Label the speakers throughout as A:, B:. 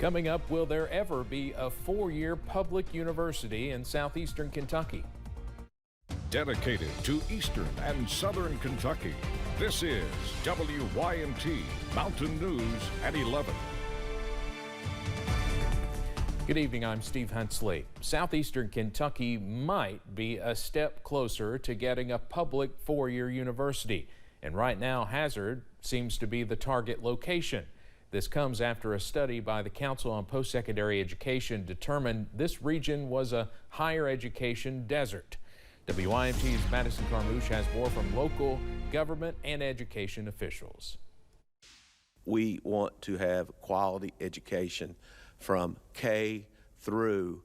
A: Coming up, will there ever be a 4-year public university in southeastern Kentucky?
B: Dedicated to eastern and southern Kentucky, this is WYMT Mountain News at 11.
A: Good evening, I'm Steve Huntley. Southeastern Kentucky might be a step closer to getting a public 4-year university. And right now, Hazard seems to be the target location. This comes after a study by the Council on Post-Secondary Education determined this region was a higher education desert. WYMT's Madison Carmouche has more from local government and education officials.
C: We want to have quality education from K through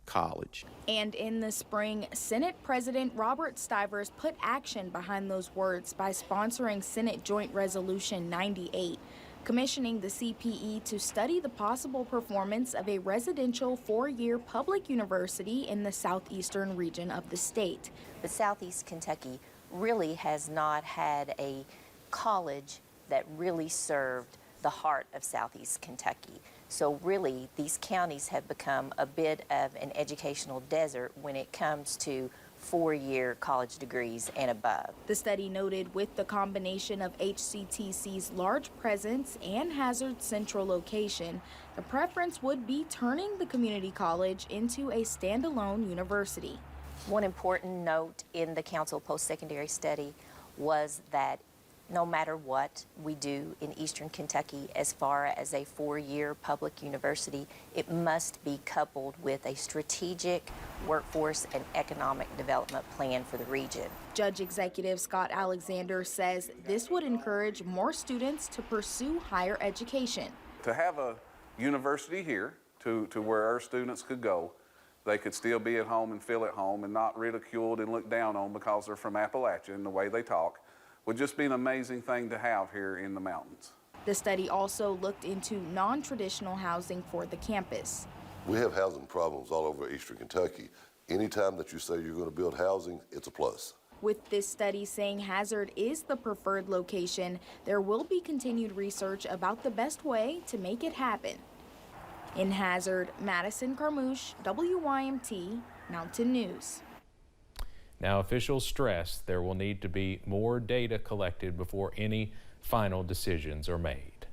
C: college.
D: And in the spring, Senate President Robert Stivers put action behind those words by sponsoring Senate Joint Resolution 98, commissioning the CPE to study the possible performance of a residential 4-year public university in the southeastern region of the state.
E: But Southeast Kentucky really has not had a college that really served the heart of Southeast Kentucky. So really, these counties have become a bit of an educational desert when it comes to 4-year college degrees and above.
D: The study noted with the combination of HCTC's large presence and Hazard's central location, the preference would be turning the community college into a standalone university.
E: One important note in the Council Post-Secondary Study was that no matter what we do in Eastern Kentucky as far as a 4-year public university, it must be coupled with a strategic workforce and economic development plan for the region.
D: Judge Executive Scott Alexander says this would encourage more students to pursue higher education.
F: To have a university here to where our students could go, they could still be at home and feel at home and not ridiculed and looked down on because they're from Appalachia and the way they talk, would just be an amazing thing to have here in the mountains.
D: The study also looked into non-traditional housing for the campus.
G: We have housing problems all over Eastern Kentucky. Anytime that you say you're going to build housing, it's a plus.
D: With this study saying Hazard is the preferred location, there will be continued research about the best way to make it happen. In Hazard, Madison Carmouche, WYMT Mountain News.
A: Now, officials stress there will need to be more data collected before any final decisions are made.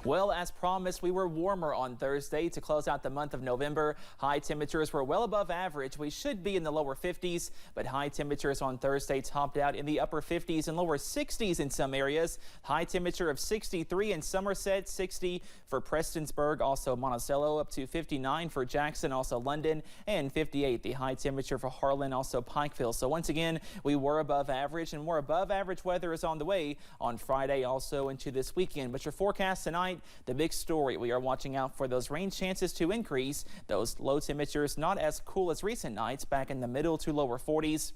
H: Well, as promised, we were warmer on Thursday to close out the month of November. High temperatures were well above average. We should be in the lower 50s, but high temperatures on Thursday topped out in the upper 50s and lower 60s in some areas. High temperature of 63 in Somerset, 60 for Prestonsburg, also Monticello, up to 59 for Jackson, also London, and 58 the high temperature for Harlan, also Pikeville. So once again, we were above average, and more above average weather is on the way on Friday, also into this weekend. But your forecast tonight, the big story, we are watching out for those rain chances to increase. Those low temperatures not as cool as recent nights, back in the middle to lower 40s.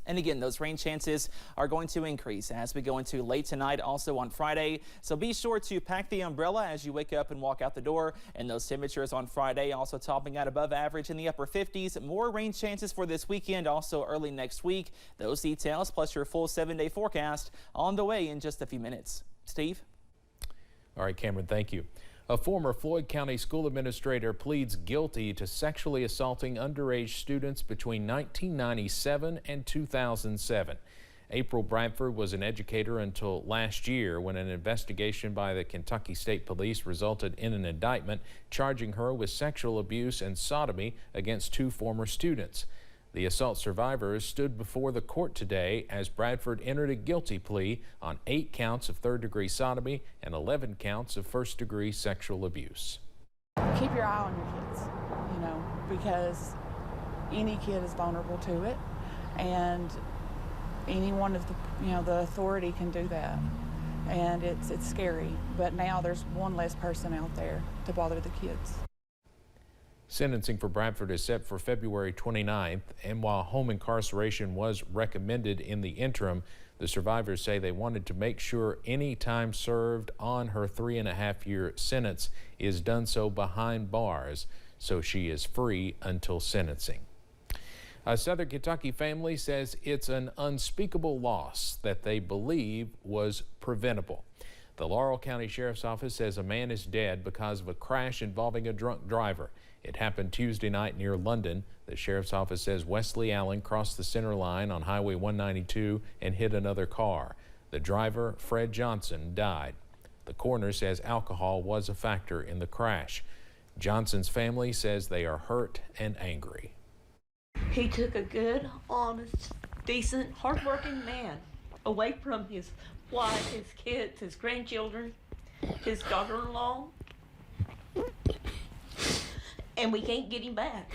H: And again, those rain chances are going to increase as we go into late tonight, also on Friday. So be sure to pack the umbrella as you wake up and walk out the door. And those temperatures on Friday also topping out above average in the upper 50s. More rain chances for this weekend, also early next week. Those details plus your full 7-day forecast on the way in just a few minutes. Steve?
A: All right, Cameron, thank you. A former Floyd County School administrator pleads guilty to sexually assaulting underage students between 1997 and 2007. April Bradford was an educator until last year when an investigation by the Kentucky State Police resulted in an indictment charging her with sexual abuse and sodomy against 2 former students. The assault survivors stood before the court today as Bradford entered a guilty plea on 8 counts of 3rd-degree sodomy and 11 counts of 1st-degree sexual abuse.
I: Keep your eye on your kids, because any kid is vulnerable to it, and anyone of the authority can do that, and it's scary. But now there's one less person out there to bother the kids.
A: Sentencing for Bradford is set for February 29th, and while home incarceration was recommended in the interim, the survivors say they wanted to make sure any time served on her 3.5-year sentence is done so behind bars, so she is free until sentencing. A Southern Kentucky family says it's an unspeakable loss that they believe was preventable. The Laurel County Sheriff's Office says a man is dead because of a crash involving a drunk driver. It happened Tuesday night near London. The Sheriff's Office says Wesley Allen crossed the center line on Highway 192 and hit another car. The driver, Fred Johnson, died. The coroner says alcohol was a factor in the crash. Johnson's family says they are hurt and angry.
J: He took a good, honest, decent, hardworking man away from his wife, his kids, his grandchildren, his daughter-in-law, and we can't get him back.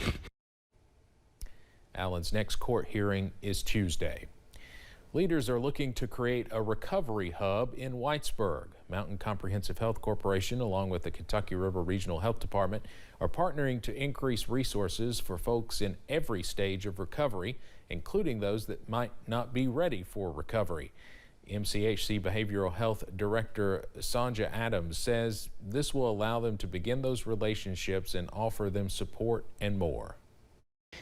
A: Allen's next court hearing is Tuesday. Leaders are looking to create a recovery hub in Whitesburg. Mountain Comprehensive Health Corporation, along with the Kentucky River Regional Health Department, are partnering to increase resources for folks in every stage of recovery, including those that might not be ready for recovery. MCHC Behavioral Health Director Sonja Adams says this will allow them to begin those relationships and offer them support and more.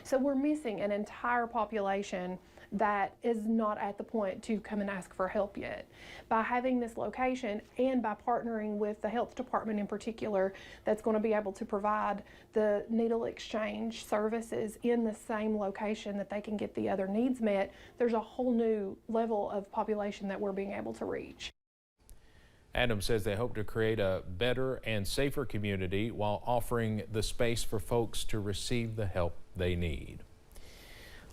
K: So we're missing an entire population that is not at the point to come and ask for help yet. By having this location and by partnering with the health department in particular, that's going to be able to provide the needle exchange services in the same location that they can get the other needs met, there's a whole new level of population that we're being able to reach.
A: Adams says they hope to create a better and safer community while offering the space for folks to receive the help they need.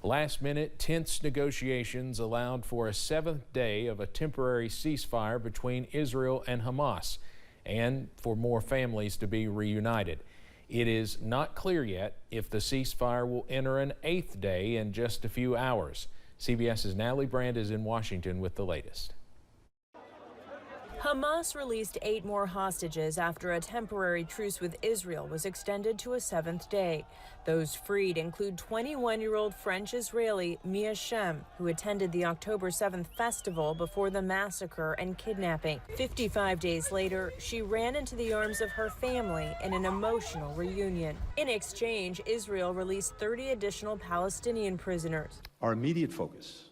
A: Last-minute tense negotiations allowed for a 7th day of a temporary ceasefire between Israel and Hamas, and for more families to be reunited. It is not clear yet if the ceasefire will enter an 8th day in just a few hours. CBS's Natalie Brand is in Washington with the latest.
L: Hamas released 8 more hostages after a temporary truce with Israel was extended to a 7th day. Those freed include 21-year-old French-Israeli Mia Shem, who attended the October 7th festival before the massacre and kidnapping. 55 days later, she ran into the arms of her family in an emotional reunion. In exchange, Israel released 30 additional Palestinian prisoners.
M: Our immediate focus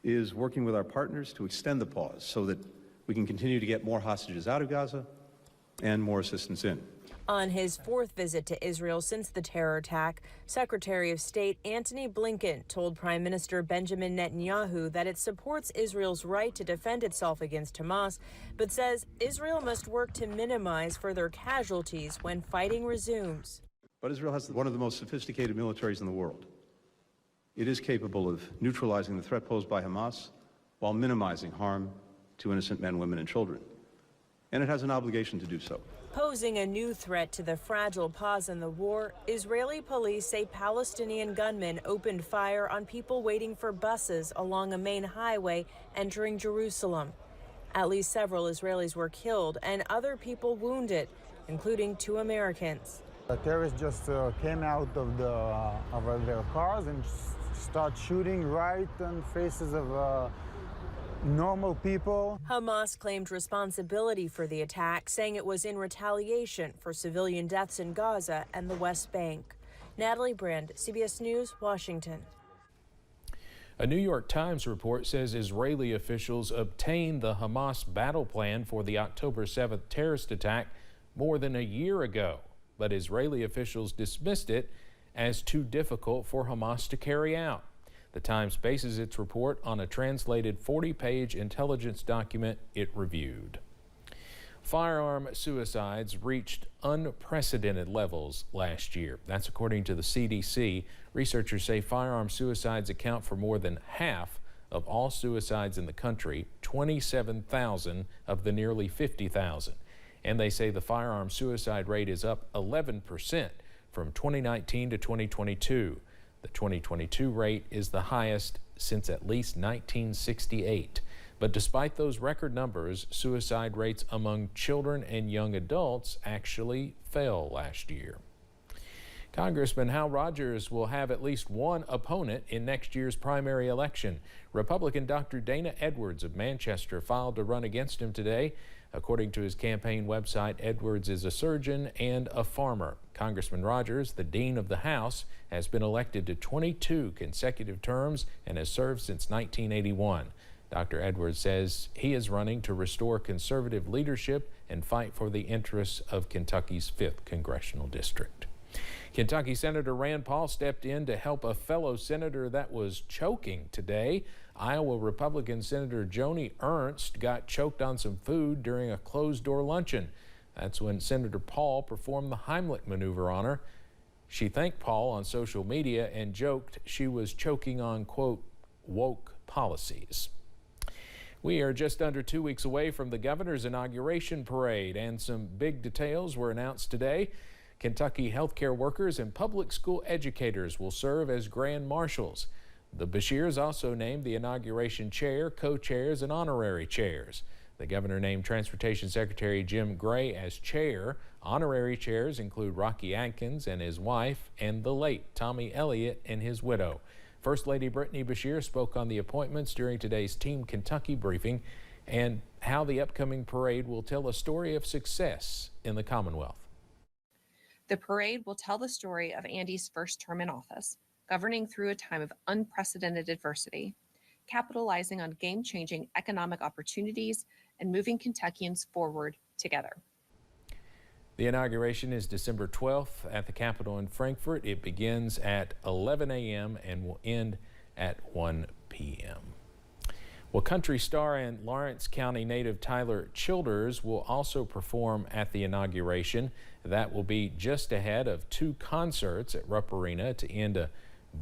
M: is working with our partners to extend the pause so that we can continue to get more hostages out of Gaza and more assistance in.
L: On his 4th visit to Israel since the terror attack, Secretary of State Antony Blinken told Prime Minister Benjamin Netanyahu that it supports Israel's right to defend itself against Hamas, but says Israel must work to minimize further casualties when fighting resumes.
M: But Israel has one of the most sophisticated militaries in the world. It is capable of neutralizing the threat posed by Hamas while minimizing harm to innocent men, women, and children. And it has an obligation to do so.
L: Posing a new threat to the fragile pause in the war, Israeli police say Palestinian gunmen opened fire on people waiting for buses along a main highway entering Jerusalem. At least several Israelis were killed and other people wounded, including 2 Americans.
N: The terrorists just came out of their cars and start shooting right in faces of normal people.
L: Hamas claimed responsibility for the attack, saying it was in retaliation for civilian deaths in Gaza and the West Bank. Natalie Brand, CBS News, Washington.
A: A New York Times report says Israeli officials obtained the Hamas battle plan for the October 7th terrorist attack more than a year ago, but Israeli officials dismissed it as too difficult for Hamas to carry out. The Times bases its report on a translated 40-page intelligence document it reviewed. Firearm suicides reached unprecedented levels last year. That's according to the CDC. Researchers say firearm suicides account for more than half of all suicides in the country, 27,000 of the nearly 50,000. And they say the firearm suicide rate is up 11% from 2019 to 2022. The 2022 rate is the highest since at least 1968. But despite those record numbers, suicide rates among children and young adults actually fell last year. Congressman Hal Rogers will have at least one opponent in next year's primary election. Republican Dr. Dana Edwards of Manchester filed to run against him today. According to his campaign website, Edwards is a surgeon and a farmer. Congressman Rogers, the Dean of the House, has been elected to 22 consecutive terms and has served since 1981. Dr. Edwards says he is running to restore conservative leadership and fight for the interests of Kentucky's 5th Congressional District. Kentucky Senator Rand Paul stepped in to help a fellow senator that was choking today. Iowa Republican Senator Joni Ernst got choked on some food during a closed-door luncheon. That's when Senator Paul performed the Heimlich maneuver on her. She thanked Paul on social media and joked she was choking on, quote, woke policies. We are just under 2 weeks away from the governor's inauguration parade, and some big details were announced today. Kentucky healthcare workers and public school educators will serve as grand marshals. The Beshears also named the inauguration chair, co-chairs, and honorary chairs. The governor named Transportation Secretary Jim Gray as chair. Honorary chairs include Rocky Adkins and his wife, and the late Tommy Elliott and his widow. First Lady Brittany Beshear spoke on the appointments during today's Team Kentucky briefing and how the upcoming parade will tell a story of success in the Commonwealth.
O: The parade will tell the story of Andy's first term in office, governing through a time of unprecedented adversity, capitalizing on game-changing economic opportunities, and moving Kentuckians forward together.
A: The inauguration is December 12th at the Capitol in Frankfort. It begins at 11 a.m. and will end at 1 p.m. Well, country star and Lawrence County native Tyler Childers will also perform at the inauguration. That will be just ahead of 2 concerts at Rupp Arena to end a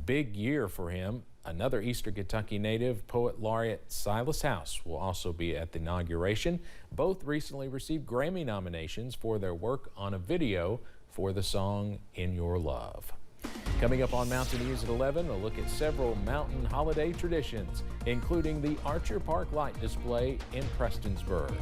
A: big year for him. Another Eastern Kentucky native, Poet Laureate Silas House, will also be at the inauguration. Both recently received Grammy nominations for their work on a video for the song In Your Love. Coming up on Mountain News at 11, a look at several mountain holiday traditions, including the Archer Park light display in Prestonsburg.